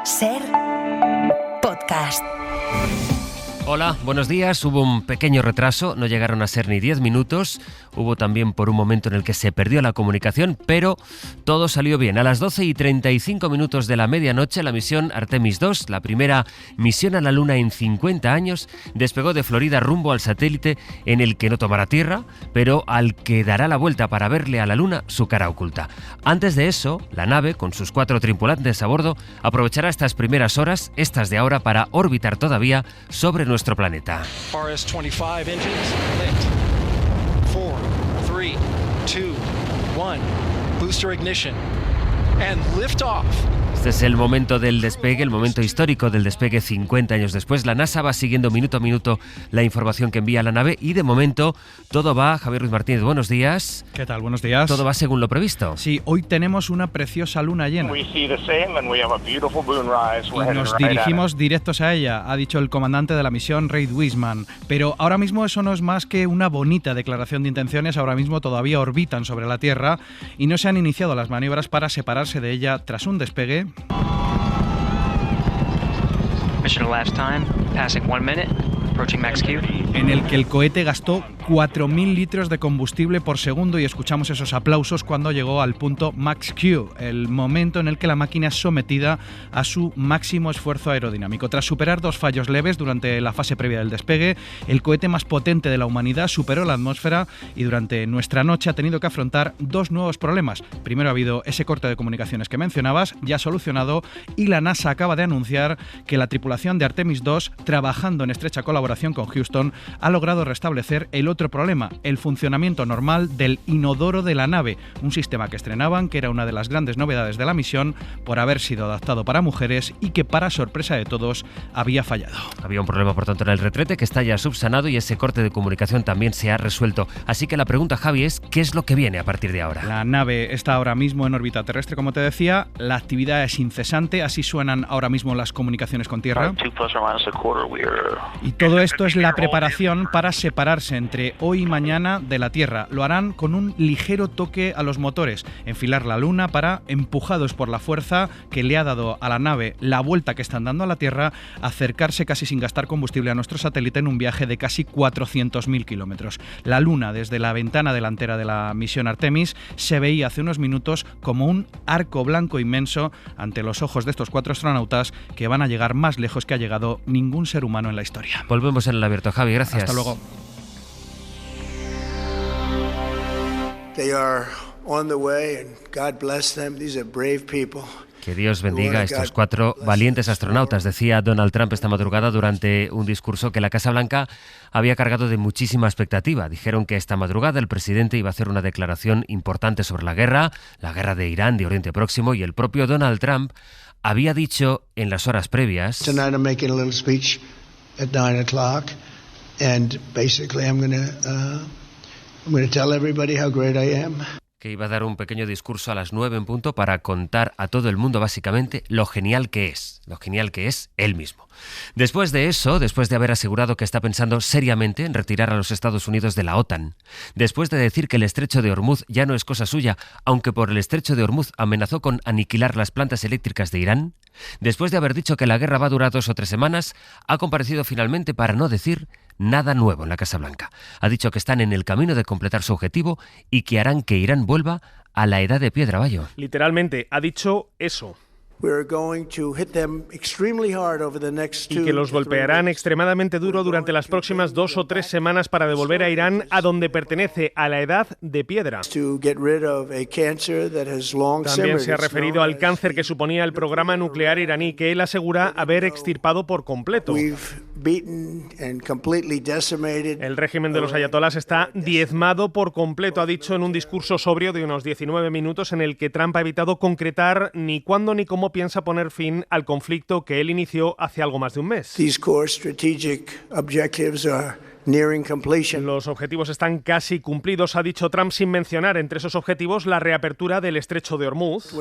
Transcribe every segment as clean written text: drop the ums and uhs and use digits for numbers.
SER Podcast. Hola, buenos días. Hubo un pequeño retraso, no llegaron a ser ni 10 minutos. Hubo también por un momento en el que se perdió la comunicación, pero todo salió bien. A las 12:35 de la medianoche, la misión Artemis II, la primera misión a la Luna en 50 años, despegó de Florida rumbo al satélite en el que no tomará tierra, pero al que dará la vuelta para verle a la Luna su cara oculta. Antes de eso, la nave, con sus 4 tripulantes a bordo, aprovechará estas primeras horas, estas de ahora, para orbitar todavía sobre nuestro planeta. RS-25 engines lit. 4, 3, 2, 1. Booster ignition. And liftoff. Este es el momento del despegue, el momento histórico del despegue 50 años después. La NASA va siguiendo minuto a minuto la información que envía la nave y de momento todo va. Javier Ruiz Martínez, buenos días. ¿Qué tal? Buenos días. Todo va según lo previsto. Sí, hoy tenemos una preciosa luna llena. Y nos dirigimos directos a ella, ha dicho el comandante de la misión, Reid Wiseman. Pero ahora mismo eso no es más que una bonita declaración de intenciones. Ahora mismo todavía orbitan sobre la Tierra y no se han iniciado las maniobras para separarse de ella tras un despegue. Mission last time, passing 1 minute, approaching max Q. En el que el cohete gastó 4.000 litros de combustible por segundo y escuchamos esos aplausos cuando llegó al punto max Q, el momento en el que la máquina es sometida a su máximo esfuerzo aerodinámico. Tras superar 2 fallos leves durante la fase previa del despegue, el cohete más potente de la humanidad superó la atmósfera y durante nuestra noche ha tenido que afrontar 2 nuevos problemas. Primero ha habido ese corte de comunicaciones que mencionabas, ya solucionado, y la NASA acaba de anunciar que la tripulación de Artemis II, trabajando en estrecha colaboración con Houston, ha logrado restablecer el otro problema, el funcionamiento normal del inodoro de la nave, un sistema que estrenaban, que era una de las grandes novedades de la misión por haber sido adaptado para mujeres y que, para sorpresa de todos, había fallado. Había un problema, por tanto, en el retrete que está ya subsanado y ese corte de comunicación también se ha resuelto. Así que la pregunta, Javi, es ¿qué es lo que viene a partir de ahora? La nave está ahora mismo en órbita terrestre, como te decía, la actividad es incesante, así suenan ahora mismo las comunicaciones con Tierra. Y todo esto es la preparación para separarse entre hoy y mañana de la Tierra. Lo harán con un ligero toque a los motores, enfilar la Luna para, empujados por la fuerza que le ha dado a la nave la vuelta que están dando a la Tierra, acercarse casi sin gastar combustible a nuestro satélite en un viaje de casi 400.000 kilómetros. La Luna, desde la ventana delantera de la misión Artemis, se veía hace unos minutos como un arco blanco inmenso ante los ojos de estos 4 astronautas que van a llegar más lejos que ha llegado ningún ser humano en la historia. Volvemos en el abierto, Javi, gracias. Hasta luego. They are on the way and God bless them. These are brave people. Que Dios bendiga a estos 4 valientes astronautas, decía Donald Trump esta madrugada durante un discurso que la Casa Blanca había cargado de muchísima expectativa. Dijeron que esta madrugada el presidente iba a hacer una declaración importante sobre la guerra de Irán, de Oriente Próximo, y el propio Donald Trump había dicho en las horas previas: Tonight I'm making a little speech at 9 o'clock and basically I'm going to tell everybody how great I am. Que iba a dar un pequeño discurso a las 9 en punto para contar a todo el mundo básicamente lo genial que es él mismo. Después de eso, después de haber asegurado que está pensando seriamente en retirar a los Estados Unidos de la OTAN, después de decir que el estrecho de Hormuz ya no es cosa suya, aunque por el estrecho de Hormuz amenazó con aniquilar las plantas eléctricas de Irán, después de haber dicho que la guerra va a durar 2 o 3 semanas, ha comparecido finalmente para no decir nada nuevo en la Casa Blanca. Ha dicho que están en el camino de completar su objetivo y que harán que Irán vuelva a la edad de piedra, Bayo. Literalmente, ha dicho eso. Y que los golpearán extremadamente duro durante las próximas 2 o 3 semanas para devolver a Irán a donde pertenece, a la edad de piedra. También se ha referido al cáncer que suponía el programa nuclear iraní, que él asegura haber extirpado por completo. El régimen de los ayatolás está diezmado por completo, ha dicho en un discurso sobrio de unos 19 minutos en el que Trump ha evitado concretar ni cuándo ni cómo piensa poner fin al conflicto que él inició hace algo más de un mes. Los objetivos están casi cumplidos, ha dicho Trump, sin mencionar entre esos objetivos la reapertura del estrecho de Hormuz.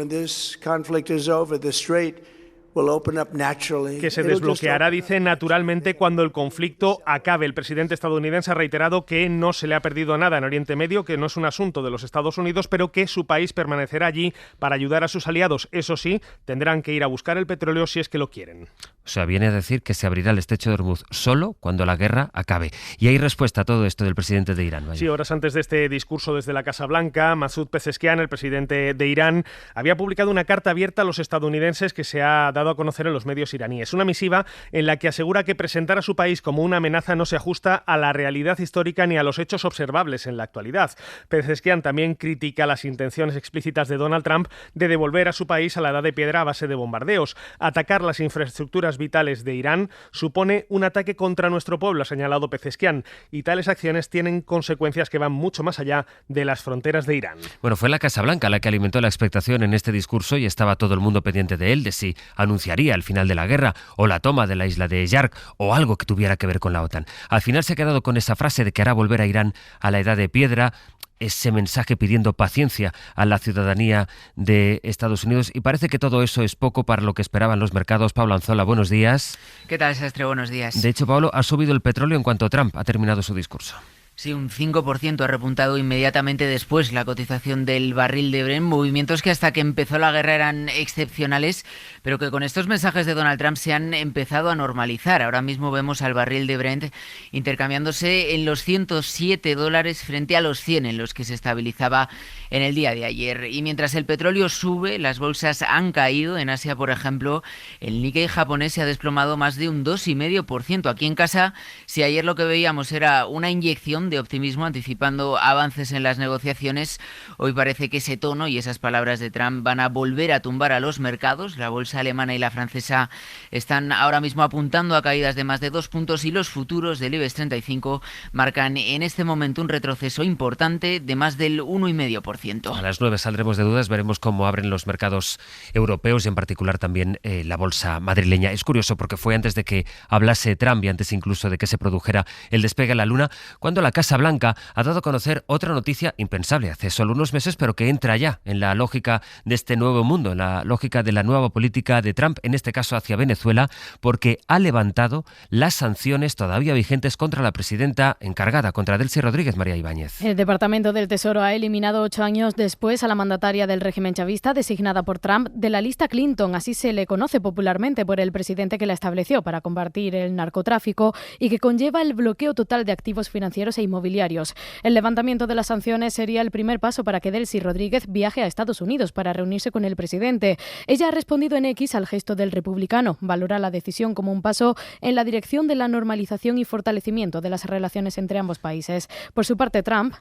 que se desbloqueará, dice, naturalmente cuando el conflicto acabe. El presidente estadounidense ha reiterado que no se le ha perdido nada en Oriente Medio, que no es un asunto de los Estados Unidos, pero que su país permanecerá allí para ayudar a sus aliados. Eso sí, tendrán que ir a buscar el petróleo si es que lo quieren. O sea, viene a decir que se abrirá el estrecho de Hormuz solo cuando la guerra acabe. Y hay respuesta a todo esto del presidente de Irán. Vaya. Sí, horas antes de este discurso desde la Casa Blanca, Masoud Pezeshkian, el presidente de Irán, había publicado una carta abierta a los estadounidenses que se ha dado a conocer en los medios iraníes. Una misiva en la que asegura que presentar a su país como una amenaza no se ajusta a la realidad histórica ni a los hechos observables en la actualidad. Pezeshkian también critica las intenciones explícitas de Donald Trump de devolver a su país a la edad de piedra a base de bombardeos. Atacar las infraestructuras vitales de Irán supone un ataque contra nuestro pueblo, ha señalado Pezeshkian, y tales acciones tienen consecuencias que van mucho más allá de las fronteras de Irán. Bueno, fue la Casa Blanca la que alimentó la expectación en este discurso y estaba todo el mundo pendiente de él, de si anunciaría el final de la guerra o la toma de la isla de Yark o algo que tuviera que ver con la OTAN. Al final se ha quedado con esa frase de que hará volver a Irán a la edad de piedra, ese mensaje pidiendo paciencia a la ciudadanía de Estados Unidos, y parece que todo eso es poco para lo que esperaban los mercados. Pablo Anzola, buenos días. ¿Qué tal, Sastre? Buenos días. De hecho, Pablo, ha subido el petróleo en cuanto Trump ha terminado su discurso. Sí, un 5% ha repuntado inmediatamente después la cotización del barril de Brent, movimientos que hasta que empezó la guerra eran excepcionales, pero que con estos mensajes de Donald Trump se han empezado a normalizar. Ahora mismo vemos al barril de Brent intercambiándose en los $107 frente a los 100 en los que se estabilizaba en el día de ayer. Y mientras el petróleo sube, las bolsas han caído. En Asia, por ejemplo, el Nikkei japonés se ha desplomado más de un 2,5%. Aquí en casa, si ayer lo que veíamos era una inyección de optimismo anticipando avances en las negociaciones, hoy parece que ese tono y esas palabras de Trump van a volver a tumbar a los mercados. La bolsa alemana y la francesa están ahora mismo apuntando a caídas de más de 2 puntos y los futuros del IBEX 35 marcan en este momento un retroceso importante de más del 1,5%. A las 9 saldremos de dudas, veremos cómo abren los mercados europeos y en particular también la bolsa madrileña. Es curioso porque fue antes de que hablase Trump y antes incluso de que se produjera el despegue a la Luna, cuando la Casa Blanca ha dado a conocer otra noticia impensable hace solo unos meses, pero que entra ya en la lógica de este nuevo mundo, en la lógica de la nueva política de Trump, en este caso hacia Venezuela, porque ha levantado las sanciones todavía vigentes contra la presidenta encargada, contra Delcy Rodríguez. María Ibáñez. El Departamento del Tesoro ha eliminado 8 años después a la mandataria del régimen chavista, designada por Trump, de la lista Clinton. Así se le conoce popularmente por el presidente que la estableció para combatir el narcotráfico y que conlleva el bloqueo total de activos financieros e inmobiliarios. El levantamiento de las sanciones sería el primer paso para que Delcy Rodríguez viaje a Estados Unidos para reunirse con el presidente. Ella ha respondido en X al gesto del republicano. Valora la decisión como un paso en la dirección de la normalización y fortalecimiento de las relaciones entre ambos países. Por su parte, Trump,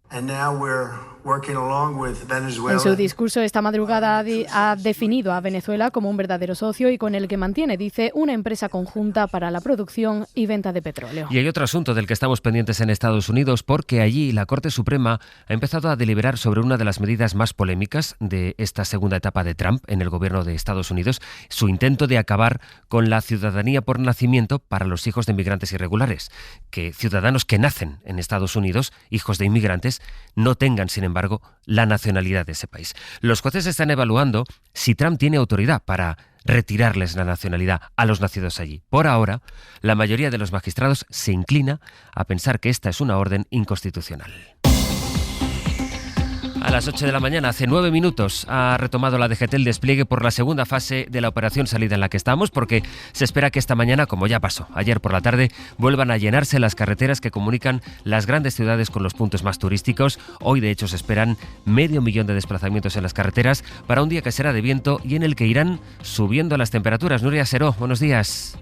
en su discurso esta madrugada ha definido a Venezuela como un verdadero socio y con el que mantiene, dice, una empresa conjunta para la producción y venta de petróleo. Y hay otro asunto del que estamos pendientes en Estados Unidos, porque allí la Corte Suprema ha empezado a deliberar sobre una de las medidas más polémicas de esta segunda etapa de Trump en el gobierno de Estados Unidos, su intento de acabar con la ciudadanía por nacimiento para los hijos de inmigrantes irregulares, que ciudadanos que nacen en Estados Unidos, hijos de inmigrantes, no tengan, sin embargo, la nacionalidad de ese país. Los jueces están evaluando si Trump tiene autoridad para retirarles la nacionalidad a los nacidos allí. Por ahora, la mayoría de los magistrados se inclina a pensar que esta es una orden inconstitucional. A las 8 de la mañana, hace 9 minutos, ha retomado la DGT el despliegue por la segunda fase de la operación salida en la que estamos, porque se espera que esta mañana, como ya pasó ayer por la tarde, vuelvan a llenarse las carreteras que comunican las grandes ciudades con los puntos más turísticos. Hoy, de hecho, se esperan 500.000 de desplazamientos en las carreteras para un día que será de viento y en el que irán subiendo las temperaturas. Nuria Seró, buenos días.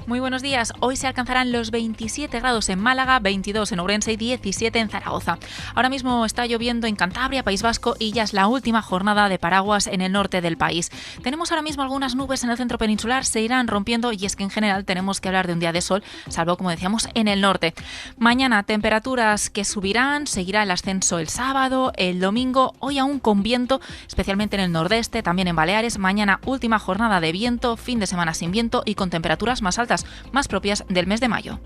Muy buenos días. Hoy se alcanzarán los 27 grados en Málaga, 22 en Ourense y 17 en Zaragoza. Ahora mismo está lloviendo en Cantabria, País Vasco, y ya es la última jornada de paraguas en el norte del país. Tenemos ahora mismo algunas nubes en el centro peninsular, se irán rompiendo y es que en general tenemos que hablar de un día de sol, salvo, como decíamos, en el norte. Mañana temperaturas que subirán, seguirá el ascenso el sábado, el domingo, hoy aún con viento, especialmente en el nordeste, también en Baleares. Mañana última jornada de viento, fin de semana sin viento y con temperaturas más altas, más propias del mes de mayo.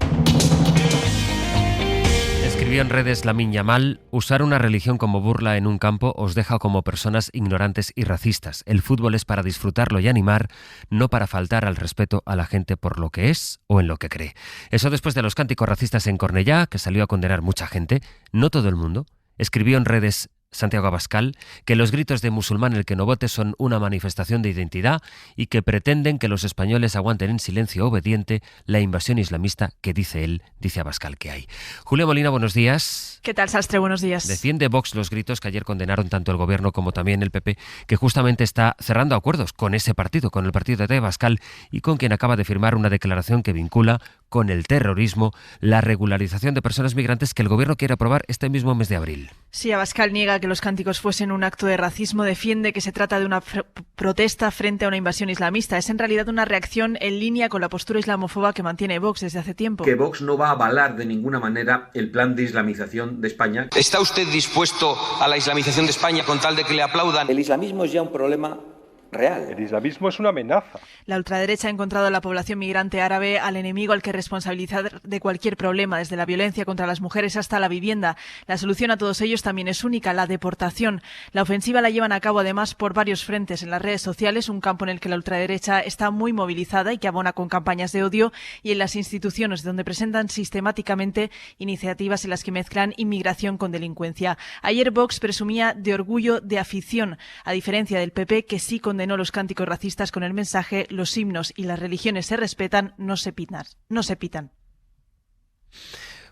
Escribió Escribió en redes Lamine Yamal: usar una religión como burla en un campo os deja como personas ignorantes y racistas. El fútbol es para disfrutarlo y animar, no para faltar al respeto a la gente por lo que es o en lo que cree. Eso después de los cánticos racistas en Cornellá, que salió a condenar mucha gente, no todo el mundo. Escribió en redes Santiago Abascal que los gritos de musulmán el que no vote son una manifestación de identidad y que pretenden que los españoles aguanten en silencio obediente la invasión islamista que dice Abascal que hay. Julia Molina, buenos días. ¿Qué tal, Sastre? Buenos días. Defiende Vox los gritos que ayer condenaron tanto el Gobierno como también el PP, que justamente está cerrando acuerdos con ese partido, con el partido de Abascal, y con quien acaba de firmar una declaración que vincula con el terrorismo la regularización de personas migrantes que el Gobierno quiere aprobar este mismo mes de abril. Sí, Abascal niega que los cánticos fuesen un acto de racismo, defiende que se trata de una protesta frente a una invasión islamista. Es en realidad una reacción en línea con la postura islamofoba que mantiene Vox desde hace tiempo. Que Vox no va a avalar de ninguna manera el plan de islamización de España. ¿Está usted dispuesto a la islamización de España con tal de que le aplaudan? El islamismo es ya un problema real. El islamismo es una amenaza. La ultraderecha ha encontrado a la población migrante árabe al enemigo al que responsabilizar de cualquier problema, desde la violencia contra las mujeres hasta la vivienda. La solución a todos ellos también es única: la deportación. La ofensiva la llevan a cabo además por varios frentes en las redes sociales, un campo en el que la ultraderecha está muy movilizada y que abona con campañas de odio, y en las instituciones, donde presentan sistemáticamente iniciativas en las que mezclan inmigración con delincuencia. Ayer Vox presumía de orgullo de afición, a diferencia del PP, que sí condenó los cánticos racistas con el mensaje: los himnos y las religiones se respetan, no se pitan.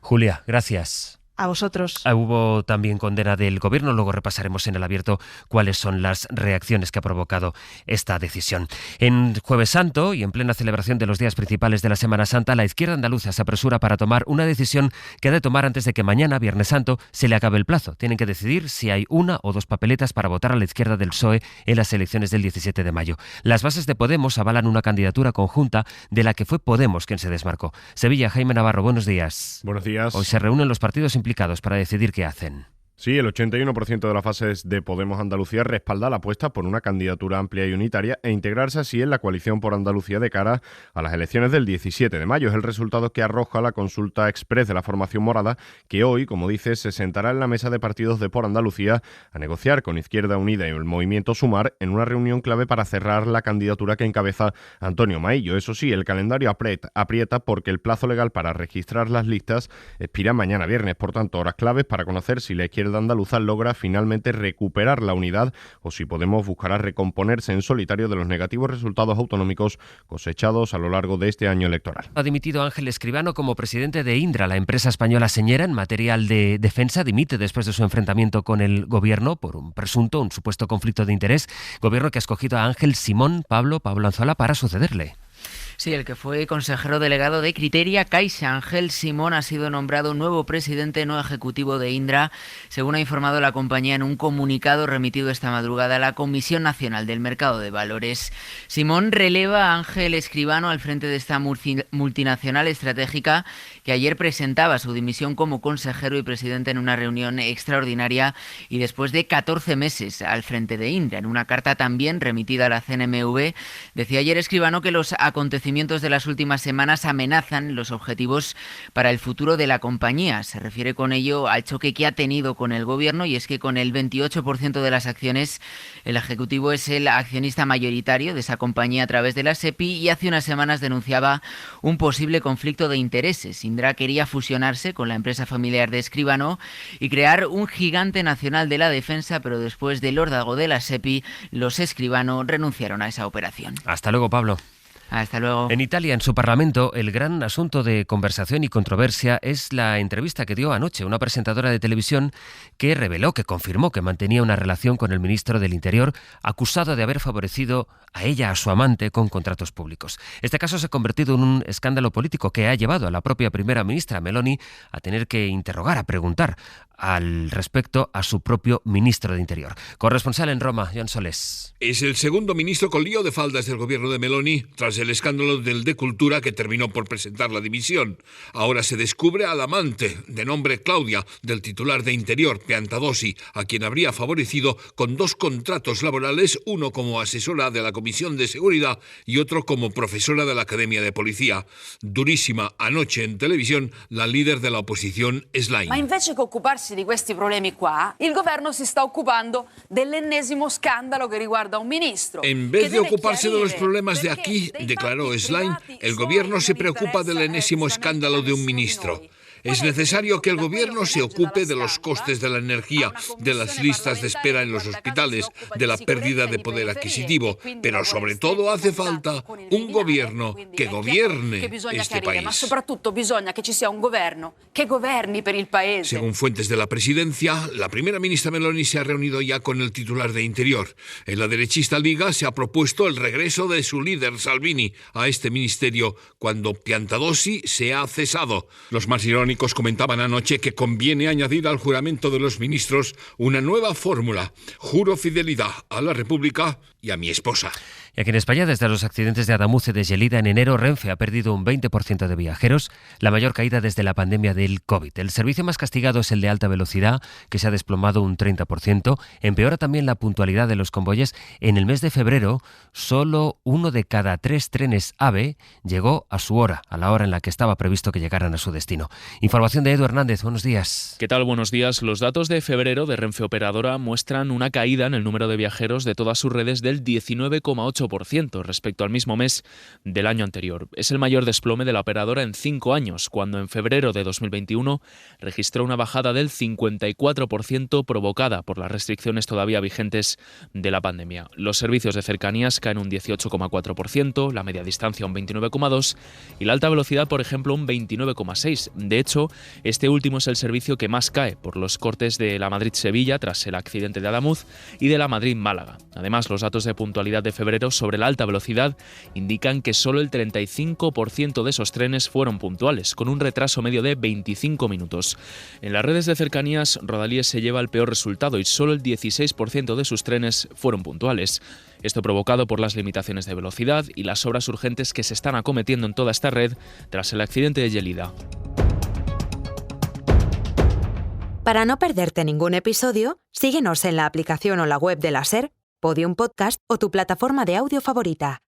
Julia, gracias. A vosotros. Hubo también condena del Gobierno, luego repasaremos en el abierto cuáles son las reacciones que ha provocado esta decisión. En Jueves Santo y en plena celebración de los días principales de la Semana Santa, la izquierda andaluza se apresura para tomar una decisión que ha de tomar antes de que mañana, Viernes Santo, se le acabe el plazo. Tienen que decidir si hay una o dos papeletas para votar a la izquierda del PSOE en las elecciones del 17 de mayo. Las bases de Podemos avalan una candidatura conjunta de la que fue Podemos quien se desmarcó. Sevilla, Jaime Navarro, buenos días. Buenos días. Hoy se reúnen los partidos implicados para decidir qué hacen. Sí, el 81% de las bases de Podemos Andalucía respalda la apuesta por una candidatura amplia y unitaria e integrarse así en la coalición por Andalucía de cara a las elecciones del 17 de mayo. Es el resultado que arroja la consulta express de la formación morada, que hoy, como dice, se sentará en la mesa de partidos de Por Andalucía a negociar con Izquierda Unida y el Movimiento Sumar en una reunión clave para cerrar la candidatura que encabeza Antonio Maillo. Eso sí, el calendario aprieta porque el plazo legal para registrar las listas expira mañana viernes. Por tanto, horas claves para conocer si la izquierda andaluza logra finalmente recuperar la unidad o si Podemos buscará recomponerse en solitario de los negativos resultados autonómicos cosechados a lo largo de este año electoral. Ha dimitido Ángel Escribano como presidente de Indra, la empresa española señera en material de defensa. Dimite después de su enfrentamiento con el Gobierno por un supuesto conflicto de interés. Gobierno que ha escogido a Ángel Simón Pablo Anzola para sucederle. Sí, el que fue consejero delegado de Criteria Caixa, Ángel Simón, ha sido nombrado nuevo presidente no ejecutivo de Indra, según ha informado la compañía en un comunicado remitido esta madrugada a la Comisión Nacional del Mercado de Valores. Simón releva a Ángel Escribano al frente de esta multinacional estratégica que ayer presentaba su dimisión como consejero y presidente en una reunión extraordinaria y después de 14 meses al frente de Indra. En una carta también remitida a la CNMV, decía ayer Escribano que los acontecimientos de las últimas semanas amenazan los objetivos para el futuro de la compañía. Se refiere con ello al choque que ha tenido con el Gobierno, y es que con el 28% de las acciones el Ejecutivo es el accionista mayoritario de esa compañía a través de la SEPI, y hace unas semanas denunciaba un posible conflicto de intereses. Indra quería fusionarse con la empresa familiar de Escribano y crear un gigante nacional de la defensa, pero después del órdago de la SEPI, los Escribano renunciaron a esa operación. Hasta luego, Pablo. Hasta luego. En Italia, en su Parlamento, el gran asunto de conversación y controversia es la entrevista que dio anoche una presentadora de televisión que confirmó que mantenía una relación con el ministro del Interior, acusado de haber favorecido a ella, a su amante, con contratos públicos. Este caso se ha convertido en un escándalo político que ha llevado a la propia primera ministra, Meloni, a tener que interrogar, a preguntar al respecto a su propio ministro de Interior. Corresponsal en Roma, John Solés. Es el segundo ministro con lío de faldas del gobierno de Meloni tras el escándalo del de Cultura, que terminó por presentar la dimisión. Ahora se descubre al amante, de nombre Claudia, del titular de Interior, Piantadosi, a quien habría favorecido con 2 contratos laborales, uno como asesora de la Comisión de Seguridad y otro como profesora de la Academia de Policía. Durísima anoche en televisión la líder de la oposición, Schlein. Ma invece che occuparsi di questi problemi qua, il governo si sta occupando dell'ennesimo scandalo che riguarda un ministro. En vez de ocuparse de los problemas de aquí, declaró Schlein, el gobierno se preocupa del enésimo escándalo de un ministro. Es necesario que el gobierno se ocupe de los costes de la energía, de las listas de espera en los hospitales, de la pérdida de poder adquisitivo, pero sobre todo hace falta un gobierno que gobierne este país. Ma soprattutto bisogna che ci sia un governo che governi per il paese. Según fuentes de la presidencia, la primera ministra Meloni se ha reunido ya con el titular de Interior. En la derechista Liga se ha propuesto el regreso de su líder Salvini a este ministerio cuando Piantadosi se ha cesado. Los más irónicos comentaban anoche que conviene añadir al juramento de los ministros una nueva fórmula: juro fidelidad a la República y a mi esposa. Y aquí en España, desde los accidentes de Adamuz y de Gelida en enero, Renfe ha perdido un 20% de viajeros, la mayor caída desde la pandemia del COVID. El servicio más castigado es el de alta velocidad, que se ha desplomado un 30%. Empeora también la puntualidad de los convoyes. En el mes de febrero, solo 1 de cada 3 trenes AVE llegó a su hora, a la hora en la que estaba previsto que llegaran a su destino. Información de Edu Hernández. Buenos días. ¿Qué tal? Buenos días. Los datos de febrero de Renfe Operadora muestran una caída en el número de viajeros de todas sus redes del 19,8% respecto al mismo mes del año anterior. Es el mayor desplome de la operadora en 5 años, cuando en febrero de 2021 registró una bajada del 54% provocada por las restricciones todavía vigentes de la pandemia. Los servicios de cercanías caen un 18,4%, la media distancia un 29,2% y la alta velocidad, por ejemplo, un 29,6%. De hecho, este último es el servicio que más cae por los cortes de la Madrid-Sevilla tras el accidente de Adamuz y de la Madrid-Málaga. Además, los datos de puntualidad de febrero sobre la alta velocidad indican que solo el 35% de esos trenes fueron puntuales, con un retraso medio de 25 minutos. En las redes de cercanías, Rodalies se lleva el peor resultado y solo el 16% de sus trenes fueron puntuales. Esto provocado por las limitaciones de velocidad y las obras urgentes que se están acometiendo en toda esta red tras el accidente de Gelida. Para no perderte ningún episodio, síguenos en la aplicación o la web de la SER, Podium Podcast o tu plataforma de audio favorita.